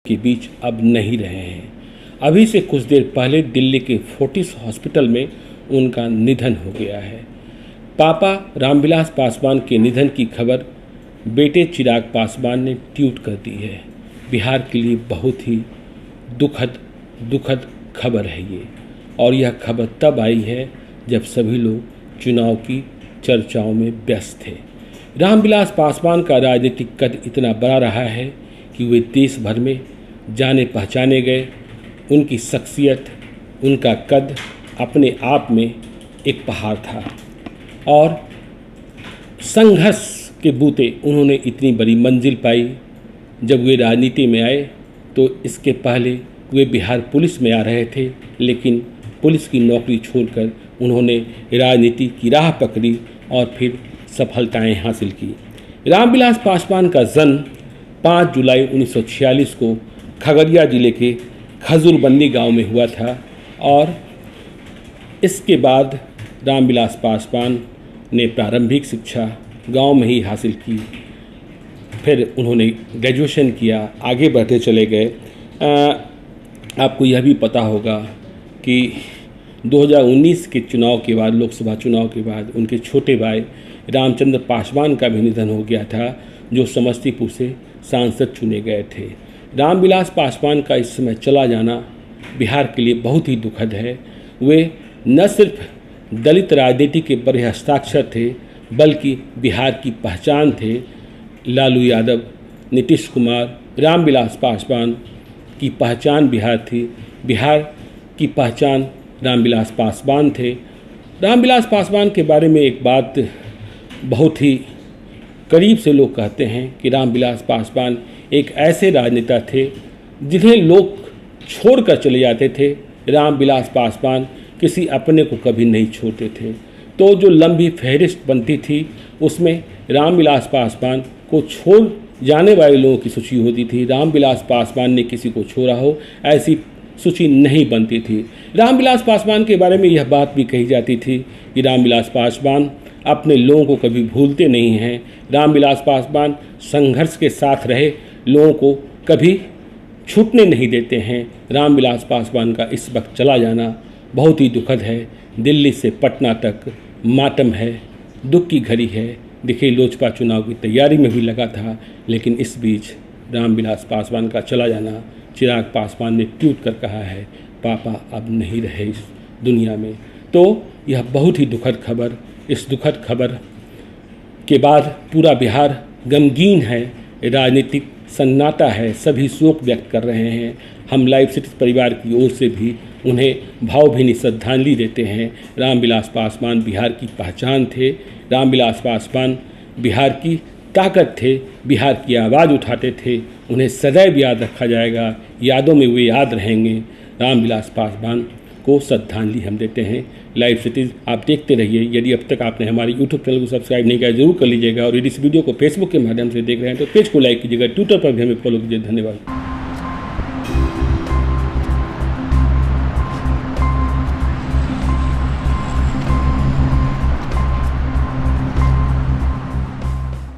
के बीच अब नहीं रहे हैं। अभी से कुछ देर पहले दिल्ली के फोर्टिस हॉस्पिटल में उनका निधन हो गया है। पापा रामविलास पासवान के निधन की खबर बेटे चिराग पासवान ने ट्वीट कर दी है। बिहार के लिए बहुत ही दुखद खबर है ये, और यह खबर तब आई है जब सभी लोग चुनाव की चर्चाओं में व्यस्त थे। रामविलास पासवान का राजनीतिक कद इतना बड़ा रहा है कि वे देश भर में जाने पहचाने गए। उनकी शख्सियत, उनका कद अपने आप में एक पहाड़ था, और संघर्ष के बूते उन्होंने इतनी बड़ी मंजिल पाई। जब वे राजनीति में आए तो इसके पहले वे बिहार पुलिस में आ रहे थे, लेकिन पुलिस की नौकरी छोड़कर उन्होंने राजनीति की राह पकड़ी और फिर सफलताएं हासिल की। रामविलास पासवान का जन्म 5 जुलाई 1946 को खगड़िया जिले के खजूरबंदी गांव में हुआ था, और इसके बाद रामविलास पासवान ने प्रारंभिक शिक्षा गांव में ही हासिल की। फिर उन्होंने ग्रेजुएशन किया, आगे बढ़ते चले गए। आपको यह भी पता होगा कि 2019 के चुनाव के बाद, लोकसभा चुनाव के बाद, उनके छोटे भाई रामचंद्र पासवान का भी निधन हो गया था, जो समस्तीपुर से सांसद चुने गए थे। रामविलास पासवान का इस समय चला जाना बिहार के लिए बहुत ही दुखद है। वे न सिर्फ दलित राजनीति के बड़े हस्ताक्षर थे, बल्कि बिहार की पहचान थे। लालू यादव, नीतीश कुमार, रामविलास पासवान की पहचान बिहार थी। बिहार की पहचान रामविलास पासवान थे। रामविलास पासवान के बारे में एक बात बहुत ही करीब से लोग कहते हैं कि रामविलास पासवान एक ऐसे राजनेता थे जिन्हें लोग छोड़कर चले जाते थे। रामविलास पासवान किसी अपने को कभी नहीं छोड़ते थे। तो जो लंबी फहरिस्त बनती थी उसमें रामविलास पासवान को छोड़ जाने वाले लोगों की सूची होती थी। रामविलास पासवान ने किसी को छोड़ा हो, ऐसी सूची नहीं बनती थी। रामविलास पासवान के बारे में यह बात भी कही जाती थी कि रामविलास पासवान अपने लोगों को कभी भूलते नहीं हैं। रामविलास पासवान संघर्ष के साथ रहे, लोगों को कभी छूटने नहीं देते हैं। रामविलास पासवान का इस वक्त चला जाना बहुत ही दुखद है। दिल्ली से पटना तक मातम है, दुख की घड़ी है। देखिए, लोजपा चुनाव की तैयारी में भी लगा था, लेकिन इस बीच रामविलास पासवान का चला जाना, चिराग पासवान ने ट्वीट कर कहा है, पापा अब नहीं रहे इस दुनिया में। तो यह बहुत ही दुखद खबर। इस दुखद खबर के बाद पूरा बिहार गमगीन है, राजनीतिक सन्नाटा है, सभी शोक व्यक्त कर रहे हैं। हम लाइव सिटी परिवार की ओर से भी उन्हें भावभीनी श्रद्धांजलि देते हैं। रामविलास पासवान बिहार की पहचान थे। रामविलास पासवान बिहार की ताकत थे, बिहार की आवाज़ उठाते थे। उन्हें सदैव याद रखा जाएगा, यादों में वे याद रहेंगे। रामविलास पासवान को श्रद्धांजलि हम देते हैं। लाइव सिटीज़ आप देखते रहिए। यदि अब तक आपने हमारे यूट्यूब चैनल को सब्सक्राइब नहीं किया, जरूर कर लीजिएगा। और यदि इस वीडियो को फेसबुक के माध्यम से देख रहे हैं तो पेज को लाइक कीजिएगा, ट्विटर पर भी हमें फॉलो कीजिए। धन्यवाद।